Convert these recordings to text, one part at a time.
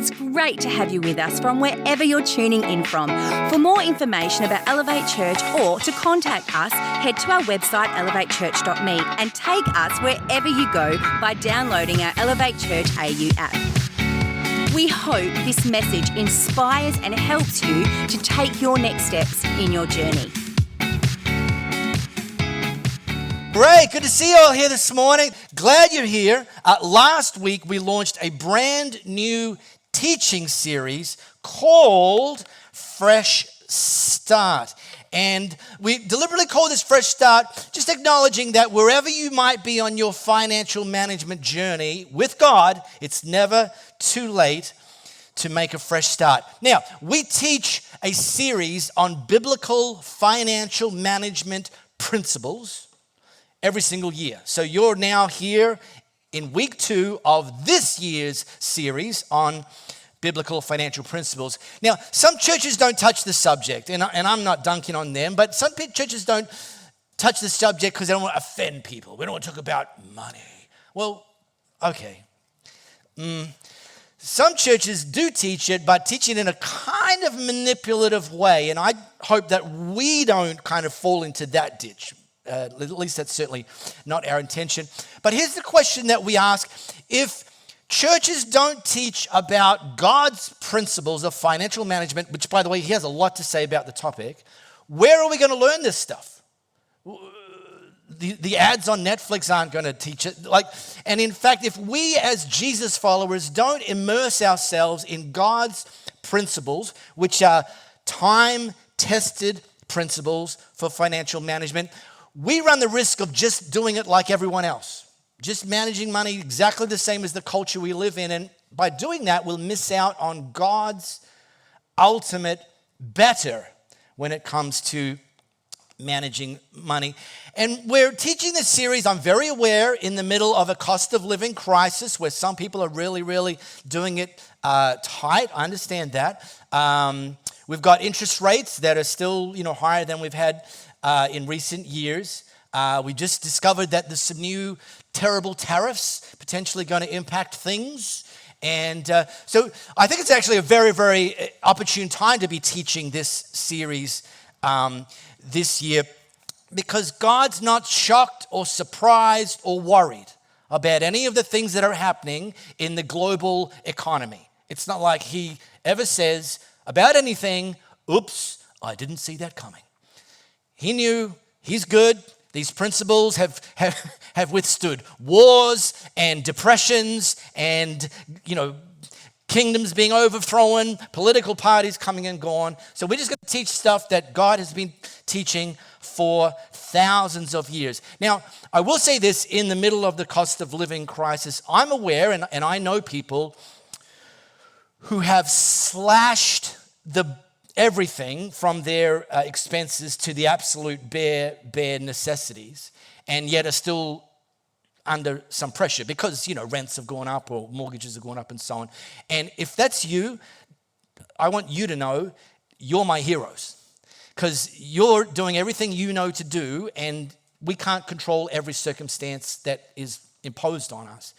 It's great to have you with us from wherever you're tuning in from. For more information about Elevate Church or to contact us, head to our website elevatechurch.me and take us wherever you go by downloading our Elevate Church AU app. We hope this message inspires and helps you to take your next steps in your journey. Great, good to see you all here this morning. Glad you're here. Last week we launched a brand new teaching series called Fresh Start. And we deliberately call this Fresh Start, just acknowledging that wherever you might be on your financial management journey with God, it's never too late to make a fresh start. Now, we teach a series on biblical financial management principles every single year. So you're now here in week 2 of this year's series on biblical financial principles. Now, some churches don't touch the subject, and I'm not dunking on them, but some churches don't touch the subject because they don't want to offend people. We don't want to talk about money. Well, okay. Some churches do teach it, but teach it in a kind of manipulative way, and I hope that we don't kind of fall into that ditch. At least that's certainly not our intention. But here's the question that we ask. If churches don't teach about God's principles of financial management, which, by the way, he has a lot to say about the topic, where are we going to learn this stuff? The ads on Netflix aren't going to teach it. And in fact, if we as Jesus followers don't immerse ourselves in God's principles, which are time-tested principles for financial management, we run the risk of just doing it like everyone else, just managing money exactly the same as the culture we live in. And by doing that, we'll miss out on God's ultimate better when it comes to managing money. And we're teaching this series, I'm very aware, in the middle of a cost of living crisis where some people are really doing it tight. I understand that. We've got interest rates that are still, higher than we've had in recent years. We just discovered that there's some new terrible tariffs potentially going to impact things. And so I think it's actually a very opportune time to be teaching this series this year, because God's not shocked or surprised or worried about any of the things that are happening in the global economy. It's not like he ever says about anything, oops, I didn't see that coming. He knew, he's good. These principles have withstood wars and depressions and, kingdoms being overthrown, political parties coming and gone. So we're just going to teach stuff that God has been teaching for thousands of years. Now, I will say this, in the middle of the cost of living crisis, I'm aware and I know people who have slashed everything from their expenses to the absolute bare necessities, and yet are still under some pressure because, rents have gone up or mortgages have gone up and so on. And if that's you, I want you to know you're my heroes, because you're doing everything you know to do, and we can't control every circumstance that is imposed on us.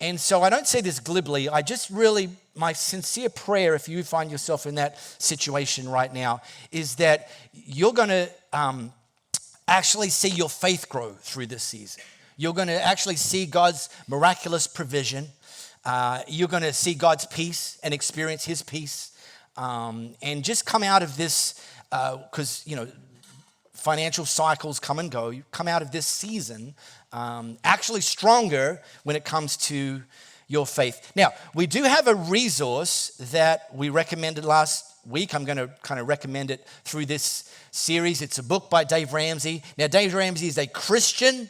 And so I don't say this glibly. I just really, my sincere prayer, if you find yourself in that situation right now, is that you're going to actually see your faith grow through this season. You're going to actually see God's miraculous provision. You're going to see God's peace and experience his peace. And just come out of this, because, financial cycles come and go. You come out of this season actually stronger when it comes to your faith. Now, we do have a resource that we recommended last week. I'm going to kind of recommend it through this series. It's a book by Dave Ramsey. Now, Dave Ramsey is a Christian.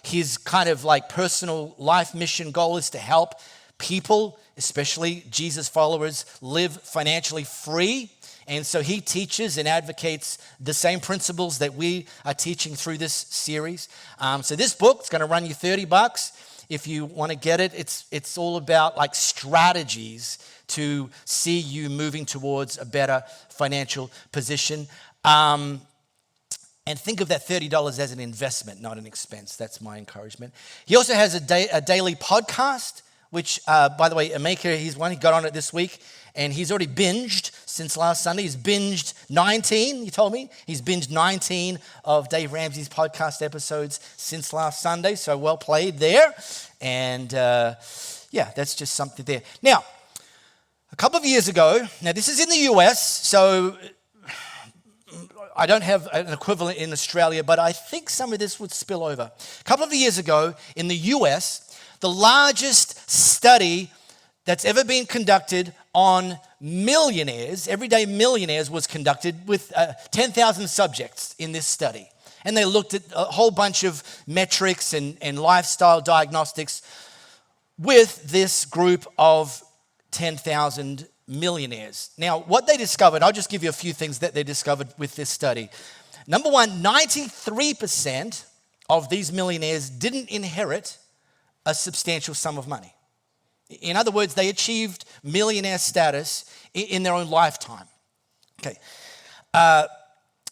His kind of personal life mission goal is to help people, especially Jesus followers, live financially free. And so he teaches and advocates the same principles that we are teaching through this series. So this book is going to run you $30 if you want to get it. It's all about strategies to see you moving towards a better financial position. And think of that $30 as an investment, not an expense. That's my encouragement. He also has a daily podcast which, by the way, Emeka, he got on it this week, and he's already binged since last Sunday. He's binged 19, he told me. He's binged 19 of Dave Ramsey's podcast episodes since last Sunday, so well played there. And that's just something there. Now, a couple of years ago, now this is in the US, so I don't have an equivalent in Australia, but I think some of this would spill over. A couple of years ago in the US, the largest study that's ever been conducted on millionaires, everyday millionaires, was conducted with 10,000 subjects in this study. And they looked at a whole bunch of metrics and lifestyle diagnostics with this group of 10,000 millionaires. Now, what they discovered, I'll just give you a few things that they discovered with this study. Number one, 93% of these millionaires didn't inherit a substantial sum of money. In other words, they achieved millionaire status in their own lifetime. Okay.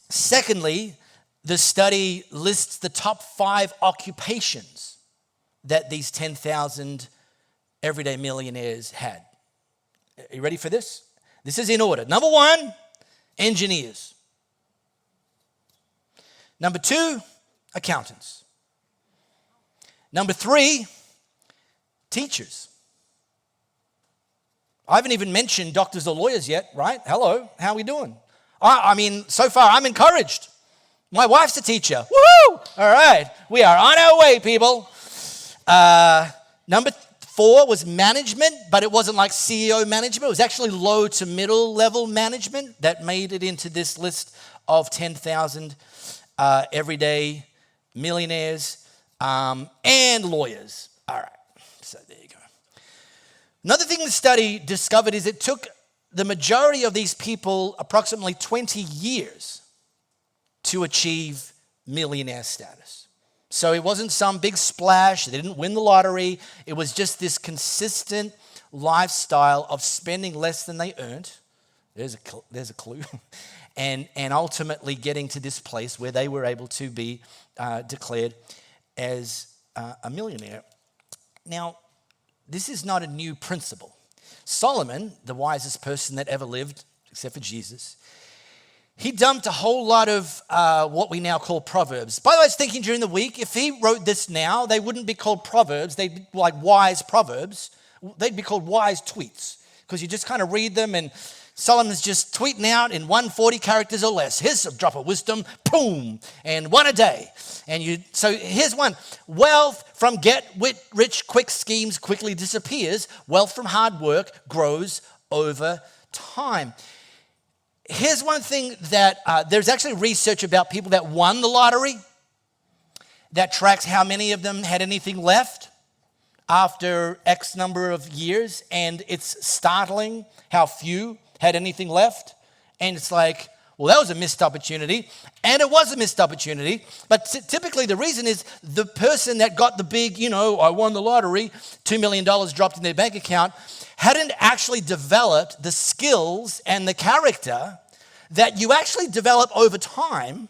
Secondly, the study lists the top 5 occupations that these 10,000 everyday millionaires had. Are you ready for this? This is in order. Number 1, engineers. Number 2, accountants. Number 3, teachers. I haven't even mentioned doctors or lawyers yet, right? Hello, how are we doing? I mean, so far I'm encouraged. My wife's a teacher. Woohoo! All right, we are on our way, people. Number 4 was management, but it wasn't like CEO management. It was actually low to middle level management that made it into this list of 10,000 everyday millionaires and lawyers. All right, so there you go. Another thing the study discovered is it took the majority of these people approximately 20 years to achieve millionaire status. So it wasn't some big splash. They didn't win the lottery. It was just this consistent lifestyle of spending less than they earned. There's a clue. and ultimately getting to this place where they were able to be declared as a millionaire. Now, this is not a new principle. Solomon, the wisest person that ever lived, except for Jesus, he dumped a whole lot of what we now call Proverbs. By the way, I was thinking during the week, if he wrote this now, they wouldn't be called Proverbs. They'd be like wise Proverbs. They'd be called wise tweets, because you just kind of read them, and Solomon's just tweeting out in 140 characters or less. Here's a drop of wisdom, boom, and one a day. So here's one. Wealth from get-rich-quick schemes quickly disappears. Wealth from hard work grows over time. Here's one thing that there's actually research about people that won the lottery that tracks how many of them had anything left after X number of years, and it's startling how few had anything left. And it's like, well, that was a missed opportunity, and it was a missed opportunity, but typically the reason is the person that got the big, I won the lottery, $2 million dropped in their bank account, hadn't actually developed the skills and the character that you actually develop over time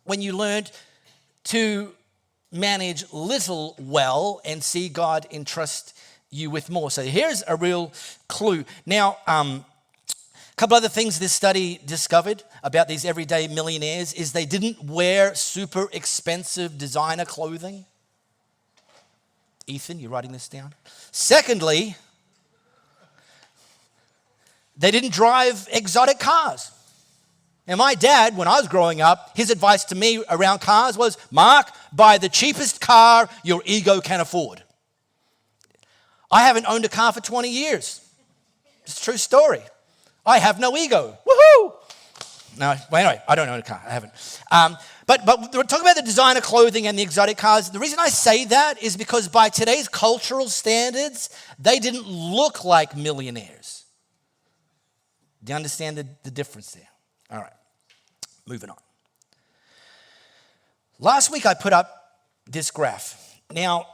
when you learned to manage little well and see God entrust you with more. So here's a real clue. Now, a couple other things this study discovered about these everyday millionaires is they didn't wear super expensive designer clothing. Ethan, you writing this down? Secondly, they didn't drive exotic cars. And my dad, when I was growing up, his advice to me around cars was, Mark, buy the cheapest car your ego can afford. I haven't owned a car for 20 years. It's a true story. I have no ego. Woohoo! No, well, anyway, I don't own a car. I haven't. But we're talking about the designer clothing and the exotic cars. The reason I say that is because by today's cultural standards, they didn't look like millionaires. Do you understand the difference there? All right, moving on. Last week I put up this graph. Now,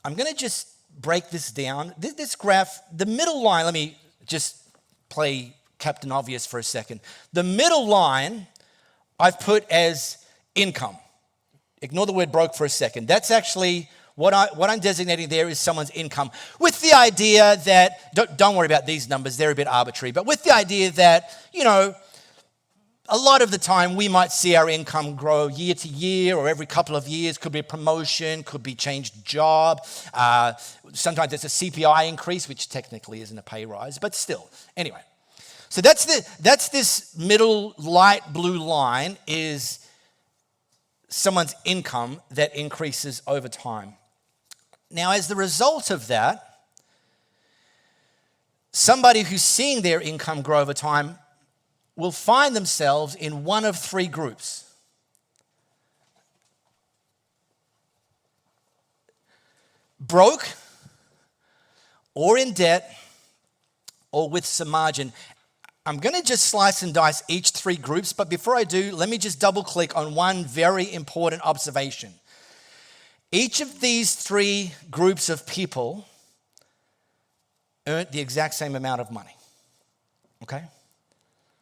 I'm going to just break this down. This graph, the middle line, let me just play Captain Obvious for a second. The middle line I've put as income. Ignore the word broke for a second. That's actually what I'm designating there is someone's income, with the idea that, don't worry about these numbers, they're a bit arbitrary, but with the idea that, a lot of the time we might see our income grow year to year or every couple of years. Could be a promotion, could be changed job. Sometimes it's a CPI increase, which technically isn't a pay rise, but still. Anyway, so that's this middle light blue line is someone's income that increases over time. Now, as the result of that, somebody who's seeing their income grow over time will find themselves in one of three groups. Broke, or in debt, or with some margin. I'm going to just slice and dice each three groups, but before I do, let me just double click on one very important observation. Each of these three groups of people earned the exact same amount of money. Okay?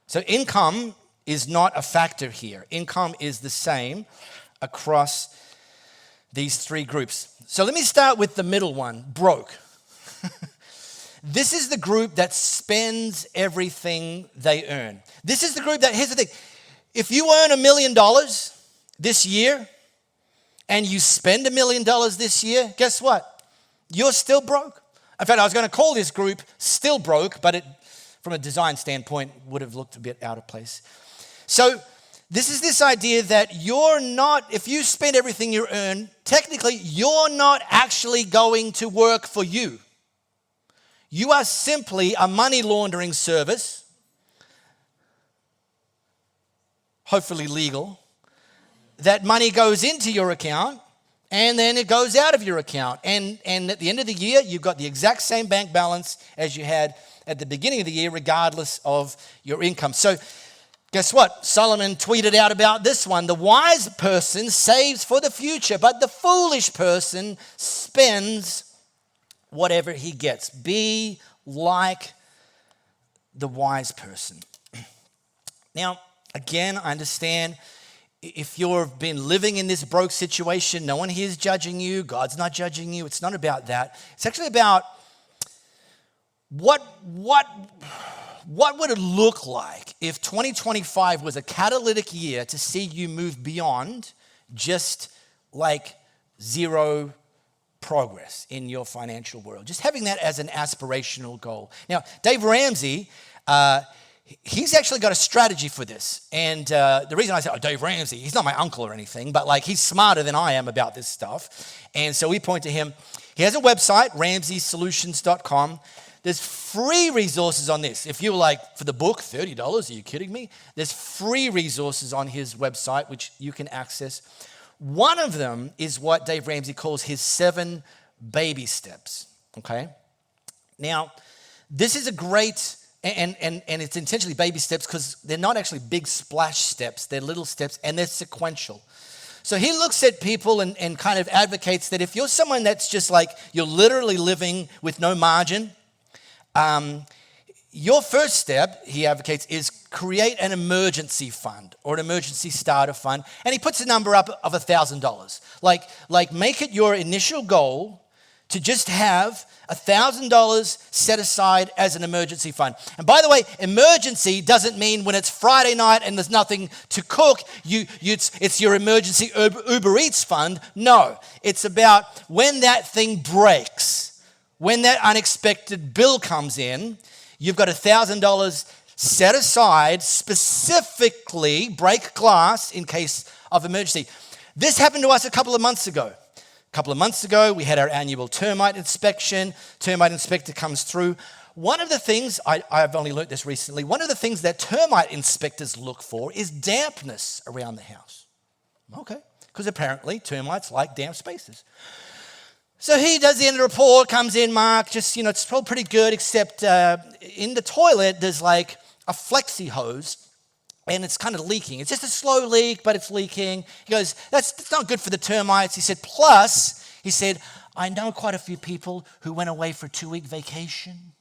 So income is not a factor here. Income is the same across these three groups. So let me start with the middle one, broke. This is the group that spends everything they earn. This is the group that, here's the thing, if you earn $1 million this year and you spend $1 million this year, guess what? You're still broke. In fact, I was going to call this group still broke, but it, from a design standpoint, would have looked a bit out of place. So this is this idea that you're not, if you spend everything you earn, technically you're not actually going to work for you. You are simply a money laundering service, hopefully legal, that money goes into your account and then it goes out of your account. And at the end of the year, you've got the exact same bank balance as you had at the beginning of the year, regardless of your income. So guess what? Solomon tweeted out about this one. The wise person saves for the future, but the foolish person spends whatever he gets. Be like the wise person. Now, again, I understand if you've been living in this broke situation, no one here is judging you. God's not judging you. It's not about that. It's actually about what would it look like if 2025 was a catalytic year to see you move beyond just like zero progress in your financial world? Just having that as an aspirational goal. Now, Dave Ramsey, he's actually got a strategy for this. And the reason I say, Dave Ramsey, he's not my uncle or anything, but like he's smarter than I am about this stuff. And so we point to him. He has a website, RamseySolutions.com. There's free resources on this. If you were like, for the book, $30, are you kidding me? There's free resources on his website, which you can access. One of them is what Dave Ramsey calls his 7 baby steps, okay? Now, this is a great, and it's intentionally baby steps because they're not actually big splash steps. They're little steps, and they're sequential. So he looks at people and kind of advocates that if you're someone that's just like, you're literally living with no margin, your first step, he advocates, is create an emergency fund or an emergency starter fund. And he puts a number up of $1,000. Like make it your initial goal to just have $1,000 set aside as an emergency fund. And by the way, emergency doesn't mean when it's Friday night and there's nothing to cook, it's your emergency Uber Eats fund. No, it's about when that thing breaks. When that unexpected bill comes in, you've got $1,000 set aside, specifically break glass in case of emergency. This happened to us a couple of months ago. A couple of months ago, we had our annual termite inspection. Termite inspector comes through. One of the things, I've only learned this recently, one of the things that termite inspectors look for is dampness around the house. Okay, because apparently termites like damp spaces. So he does the end of the report, comes in, Mark, just, it's all pretty good, except in the toilet, there's like a flexi hose, and it's kind of leaking. It's just a slow leak, but it's leaking. He goes, that's not good for the termites. He said, plus, he said, I know quite a few people who went away for a 2-week vacation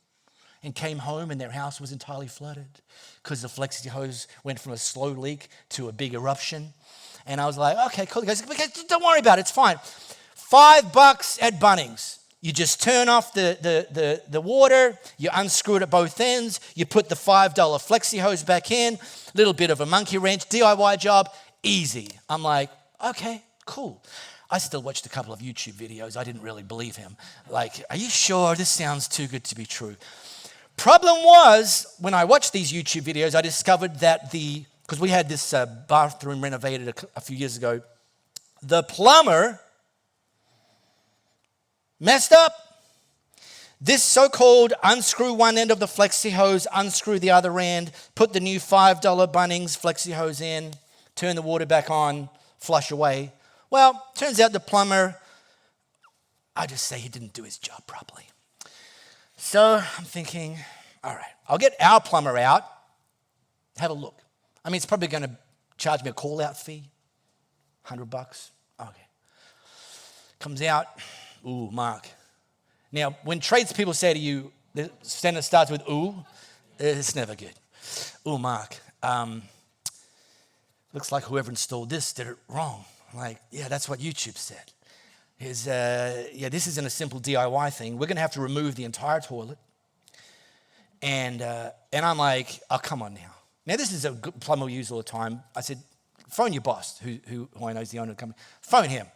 and came home and their house was entirely flooded because the flexi hose went from a slow leak to a big eruption. And I was like, okay, cool. He goes, don't worry about it, it's fine. $5 at Bunnings. You just turn off the water, you unscrew it at both ends, you put the $5 flexi hose back in, little bit of a monkey wrench, DIY job, easy. I'm like, okay, cool. I still watched a couple of YouTube videos. I didn't really believe him. Like, are you sure? This sounds too good to be true. Problem was, when I watched these YouTube videos, I discovered that because we had this bathroom renovated a few years ago, the plumber messed up. This so-called unscrew one end of the flexi hose, unscrew the other end, put the new $5 Bunnings flexi hose in, turn the water back on, flush away. Well, turns out the plumber, I just say he didn't do his job properly. So I'm thinking, all right, I'll get our plumber out, have a look. I mean, it's probably going to charge me a call-out fee, $100. Okay. Comes out, ooh, Mark. Now, when tradespeople say to you, the sentence starts with ooh, it's never good. Ooh, Mark, looks like whoever installed this did it wrong. I'm like, yeah, that's what YouTube said. This isn't a simple DIY thing. We're going to have to remove the entire toilet. And I'm like, oh, come on now. Now, this is a good plumber we use all the time. I said, phone your boss, who I know is the owner of the company. Phone him.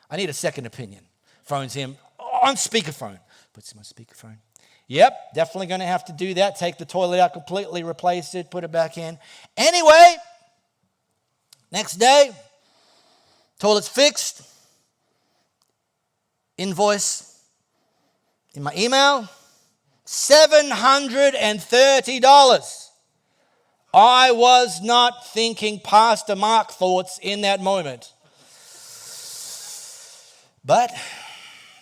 I need a second opinion. Phones him on speakerphone. Puts him on speakerphone. Yep, definitely going to have to do that. Take the toilet out completely, replace it, put it back in. Anyway, next day, toilet's fixed. Invoice in my email, $730. I was not thinking Pastor Mark thoughts in that moment. But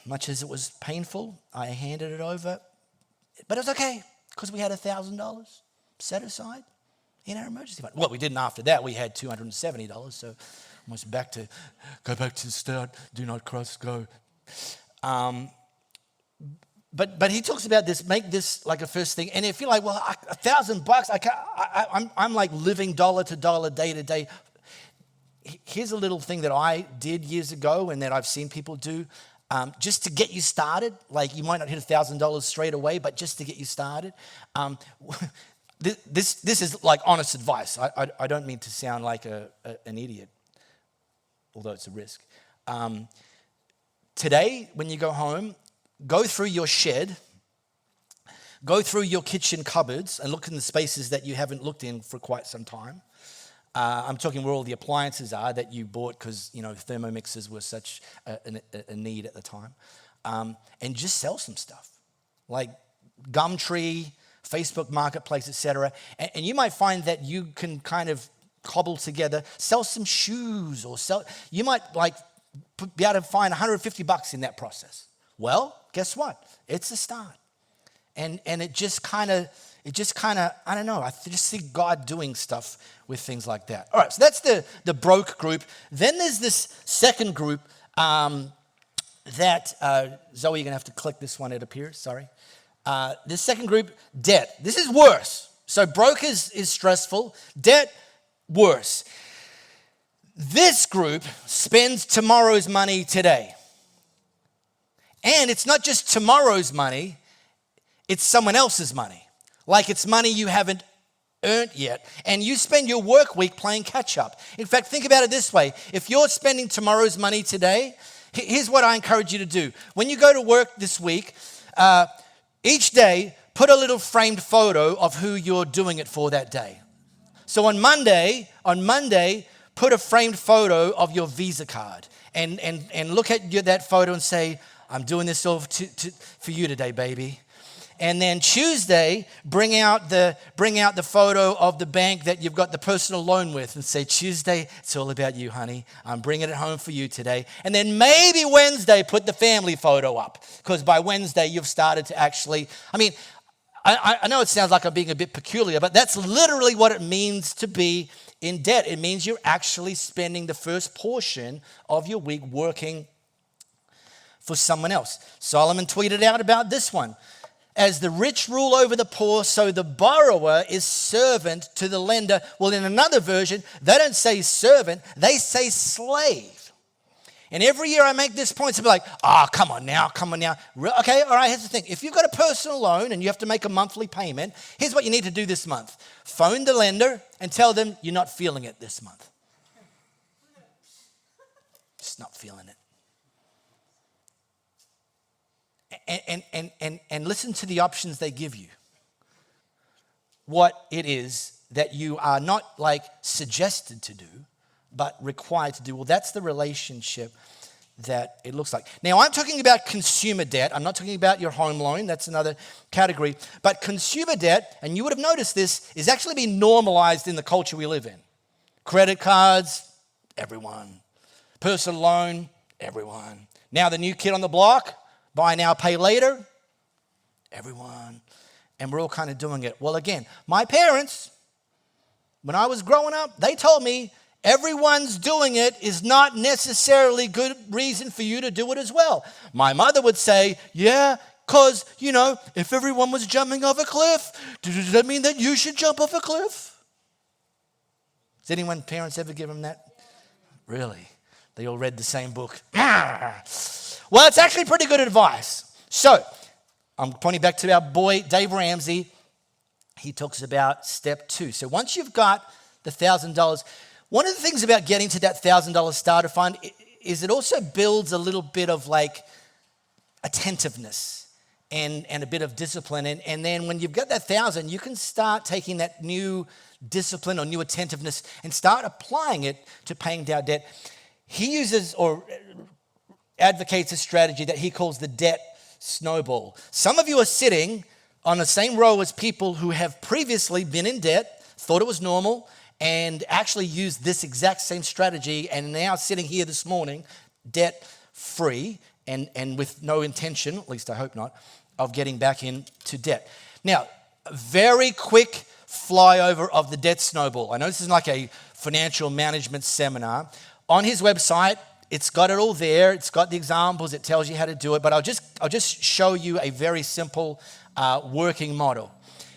much as it was painful, I handed it over. But it was okay because we had $1,000 set aside in our emergency fund. Well, we didn't after that. We had $270, so almost go back to the start, do not cross, go. But he talks about this, make this like a first thing. And if you're like, well, $1,000, I'm like living dollar to dollar, day to day. Here's a little thing that I did years ago and that I've seen people do just to get you started. Like you might not hit $1,000 straight away, but just to get you started. This is like honest advice. I don't mean to sound like an idiot, although it's a risk. Today, when you go home, go through your shed, go through your kitchen cupboards and look in the spaces that you haven't looked in for quite some time. I'm talking where all the appliances are that you bought because, Thermomixers were such a need at the time. And just sell some stuff like Gumtree, Facebook Marketplace, etc. And you might find that you can kind of cobble together, sell some shoes you might be able to find $150 in that process. Well, guess what? It's a start. And it just kind of, I don't know, I just see God doing stuff with things like that. All right, so that's the broke group. Then there's this second group that, Zoe, you're going to have to click this one, it appears, sorry. This second group, debt. This is worse. So broke is stressful, debt, worse. This group spends tomorrow's money today. And it's not just tomorrow's money, it's someone else's money. Like it's money you haven't earned yet. And you spend your work week playing catch up. In fact, think about it this way. If you're spending tomorrow's money today, here's what I encourage you to do. When you go to work this week, each day, put a little framed photo of who you're doing it for that day. So on Monday, put a framed photo of your Visa card and look at that photo and say, I'm doing this all for you today, baby. And then Tuesday, bring out the photo of the bank that you've got the personal loan with and say, Tuesday, it's all about you, honey. I'm bringing it home for you today. And then maybe Wednesday, put the family photo up because by Wednesday, you've started to actually, I know it sounds like I'm being a bit peculiar, but that's literally what it means to be in debt. It means you're actually spending the first portion of your week working for someone else. Solomon tweeted out about this one. As the rich rule over the poor, so the borrower is servant to the lender. Well, in another version, they don't say servant, they say slave. And every year I make this point to be like, come on now. Okay, all right, here's the thing. If you've got a personal loan and you have to make a monthly payment, here's what you need to do this month. Phone the lender and tell them you're not feeling it this month. Just not feeling it. And listen to the options they give you. What it is that you are not like suggested to do, but required to do. Well, that's the relationship that it looks like. Now, I'm talking about consumer debt. I'm not talking about your home loan. That's another category. But consumer debt, and you would have noticed this, is actually being normalized in the culture we live in. Credit cards, everyone. Personal loan, everyone. Now the new kid on the block, buy now, pay later, everyone. And we're all kind of doing it. Well, again, my parents, when I was growing up, they told me, everyone's doing it is not necessarily good reason for you to do it as well. My mother would say, yeah, because, if everyone was jumping off a cliff, does that mean that you should jump off a cliff? Has anyone, parents, ever give them that? Really? They all read the same book. Well, it's actually pretty good advice. So, I'm pointing back to our boy, Dave Ramsey. He talks about step 2. So once you've got the $1,000, one of the things about getting to that $1,000 starter fund is it also builds a little bit of like attentiveness and a bit of discipline. And then when you've got that 1,000, you can start taking that new discipline or new attentiveness and start applying it to paying down debt. He uses or advocates a strategy that he calls the debt snowball. Some of you are sitting on the same row as people who have previously been in debt, thought it was normal, and actually used this exact same strategy and now sitting here this morning, debt-free and with no intention, at least I hope not, of getting back into debt. Now, a very quick flyover of the debt snowball. I know this is like a financial management seminar. On his website, it's got it all there. It's got the examples. It tells you how to do it. But I'll just show you a very simple working model.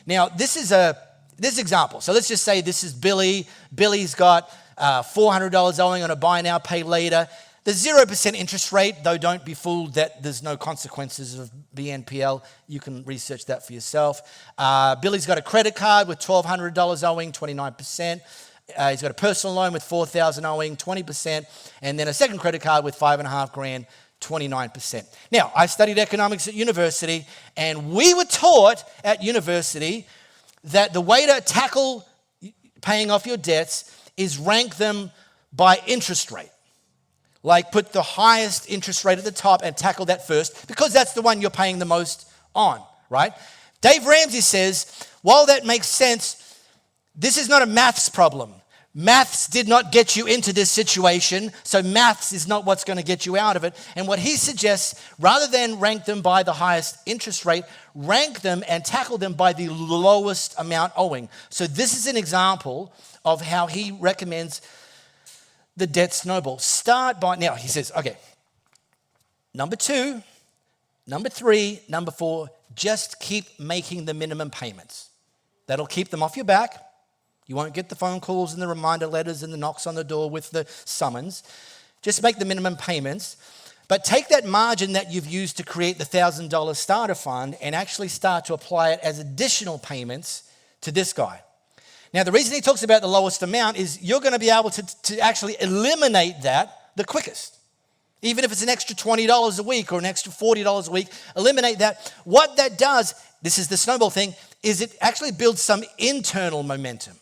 Now, this example. So let's just say this is Billy. Billy's got $400 owing on a buy now, pay later. The 0% interest rate, though don't be fooled that there's no consequences of BNPL. You can research that for yourself. Billy's got a credit card with $1,200 owing, 29%. He's got a personal loan with $4,000 owing, 20%, and then a second credit card with $5,500, 29%. Now, I studied economics at university, and we were taught at university that the way to tackle paying off your debts is rank them by interest rate. Like put the highest interest rate at the top and tackle that first because that's the one you're paying the most on, right? Dave Ramsey says, while that makes sense, this is not a maths problem. Maths did not get you into this situation, so maths is not what's going to get you out of it. And what he suggests, rather than rank them by the highest interest rate, rank them and tackle them by the lowest amount owing. So this is an example of how he recommends the debt snowball. Start by, now he says, okay, number 2, number 3, number 4, just keep making the minimum payments. That'll keep them off your back. You won't get the phone calls and the reminder letters and the knocks on the door with the summons. Just make the minimum payments. But take that margin that you've used to create the $1,000 starter fund and actually start to apply it as additional payments to this guy. Now, the reason he talks about the lowest amount is you're going to be able to actually eliminate that the quickest. Even if it's an extra $20 a week or an extra $40 a week, eliminate that. What that does, this is the snowball thing, is it actually builds some internal momentum.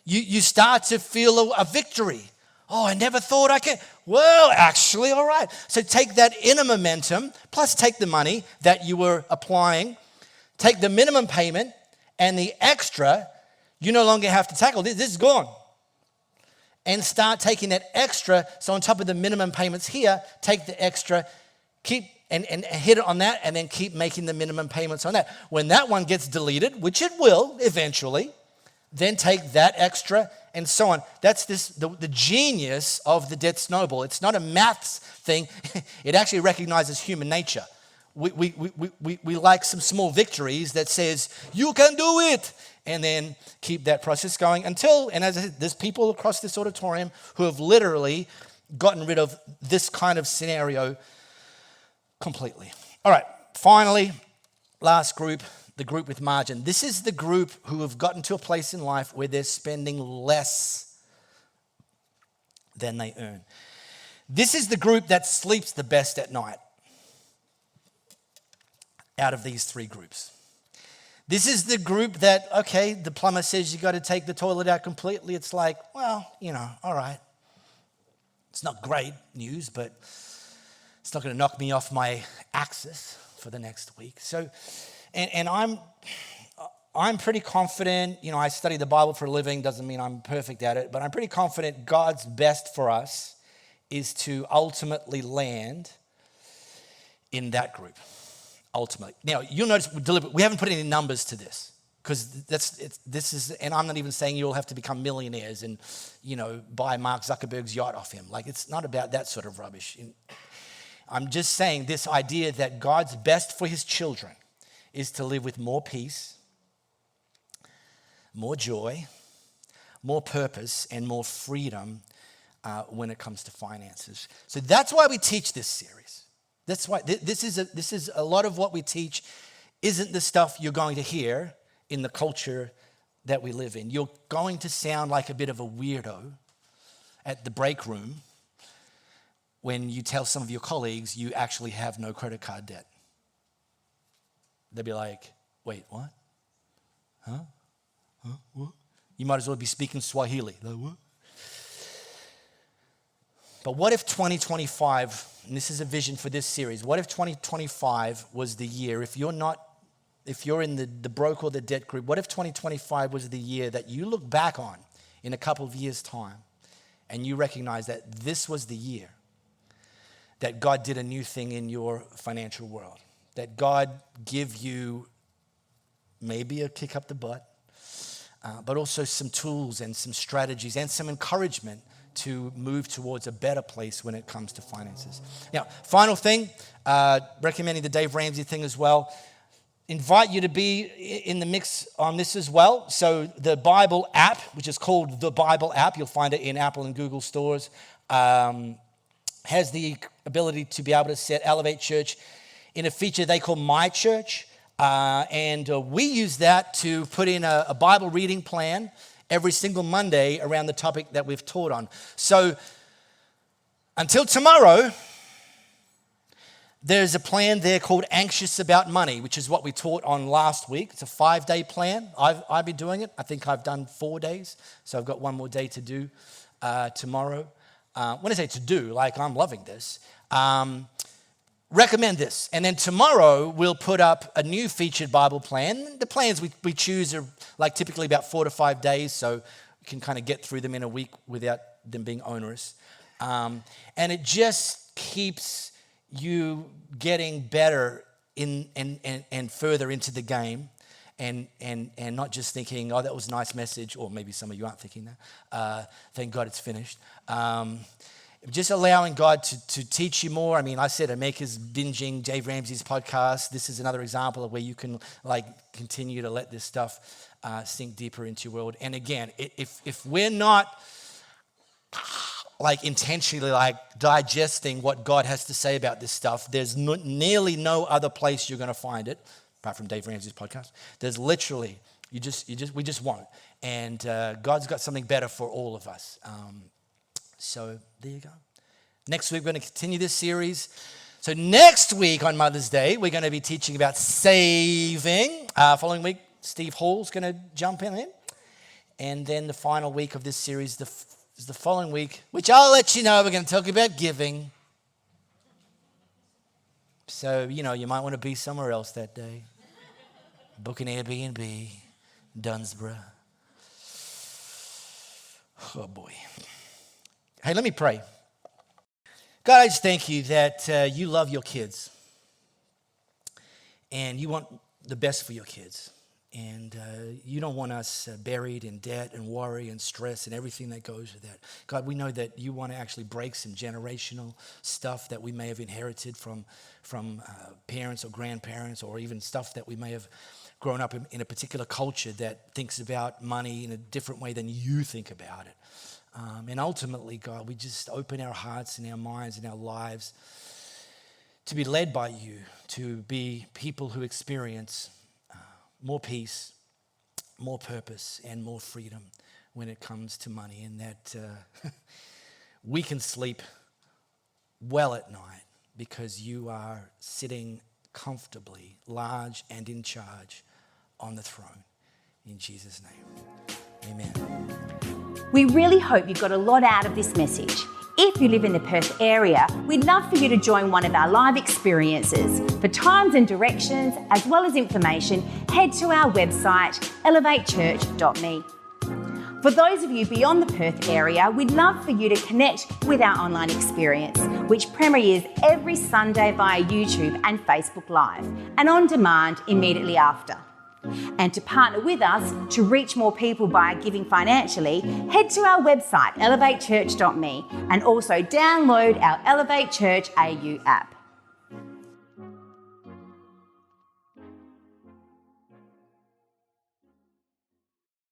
You start to feel a victory. Oh, I never thought I could. Well, actually, all right. So take that inner momentum, plus take the money that you were applying, take the minimum payment, and the extra, you no longer have to tackle. This is gone. And start taking that extra. So on top of the minimum payments here, take the extra, keep and hit it on that, and then keep making the minimum payments on that. When that one gets deleted, which it will eventually, then take that extra and so on. That's the genius of the debt snowball. It's not a maths thing. It actually recognizes human nature. We like some small victories that says, you can do it. And then keep that process going until, and as I said, there's people across this auditorium who have literally gotten rid of this kind of scenario completely. All right, finally, last group, the group with margin. This is the group who have gotten to a place in life where they're spending less than they earn. This is the group that sleeps the best at night out of these three groups. This is the group that, okay, the plumber says you got to take the toilet out completely. It's like, well, all right. It's not great news, but it's not going to knock me off my axis for the next week. So, and I'm pretty confident, I study the Bible for a living, doesn't mean I'm perfect at it, but I'm pretty confident God's best for us is to ultimately land in that group. Ultimately. Now, you'll notice we haven't put any numbers to this because this is, and I'm not even saying you'll have to become millionaires and, buy Mark Zuckerberg's yacht off him. Like, it's not about that sort of rubbish. I'm just saying this idea that God's best for his children is to live with more peace, more joy, more purpose, and more freedom when it comes to finances. So that's why we teach this series. That's why this is a lot of what we teach isn't the stuff you're going to hear in the culture that we live in. You're going to sound like a bit of a weirdo at the break room when you tell some of your colleagues you actually have no credit card debt. They'll be like, wait, what? Huh? What? You might as well be speaking Swahili. Like, what? But what if 2025, and this is a vision for this series, what if 2025 was the year, if you're in the broke or the debt group, what if 2025 was the year that you look back on in a couple of years' time and you recognize that this was the year that God did a new thing in your financial world, that God give you maybe a kick up the butt, but also some tools and some strategies and some encouragement to move towards a better place when it comes to finances. Now, final thing, recommending the Dave Ramsey thing as well. Invite you to be in the mix on this as well. So the Bible app, which is called the Bible app, you'll find it in Apple and Google stores, has the ability to be able to set Elevate Church in a feature they call My Church. And we use that to put in a Bible reading plan every single Monday around the topic that we've taught on. So until tomorrow, there's a plan there called Anxious About Money, which is what we taught on last week. It's a 5-day plan. I've been doing it. I think I've done 4 days. So I've got one more day to do tomorrow. When I say to do, like I'm loving this. Recommend this. And then tomorrow we'll put up a new featured Bible plan. The plans we choose are like typically about 4 to 5 days, so you can kind of get through them in a week without them being onerous. And it just keeps you getting better and further into the game and not just thinking, oh, that was a nice message, or maybe some of you aren't thinking that. Thank God it's finished. Just allowing God to teach you more. I mean, I said Ameka's binging Dave Ramsey's podcast. This is another example of where you can continue to let this stuff sink deeper into your world. And again, if we're not intentionally digesting what God has to say about this stuff, there's nearly no other place you're going to find it, apart from Dave Ramsey's podcast. There's literally, we just won't. And God's got something better for all of us. So there you go. Next week, we're going to continue this series. So next week on Mother's Day, we're going to be teaching about saving. Following week, Steve Hall's going to jump in. And then the final week of this series is the following week, which I'll let you know. We're going to talk about giving. So, you might want to be somewhere else that day. Book an Airbnb, Dunsborough. Oh, boy. Hey, let me pray. God, I just thank you that you love your kids and you want the best for your kids. And you don't want us buried in debt and worry and stress and everything that goes with that. God, we know that you want to actually break some generational stuff that we may have inherited from parents or grandparents, or even stuff that we may have grown up in a particular culture that thinks about money in a different way than you think about it. And ultimately, God, we just open our hearts and our minds and our lives to be led by you, to be people who experience more peace, more purpose, and more freedom when it comes to money, and that we can sleep well at night because you are sitting comfortably, large and in charge on the throne. In Jesus' name, amen. We really hope you got a lot out of this message. If you live in the Perth area, we'd love for you to join one of our live experiences. For times and directions, as well as information, head to our website, elevatechurch.me. For those of you beyond the Perth area, we'd love for you to connect with our online experience, which premieres every Sunday via YouTube and Facebook Live, and on demand immediately after. And to partner with us to reach more people by giving financially, head to our website, elevatechurch.me, and also download our Elevate Church AU app.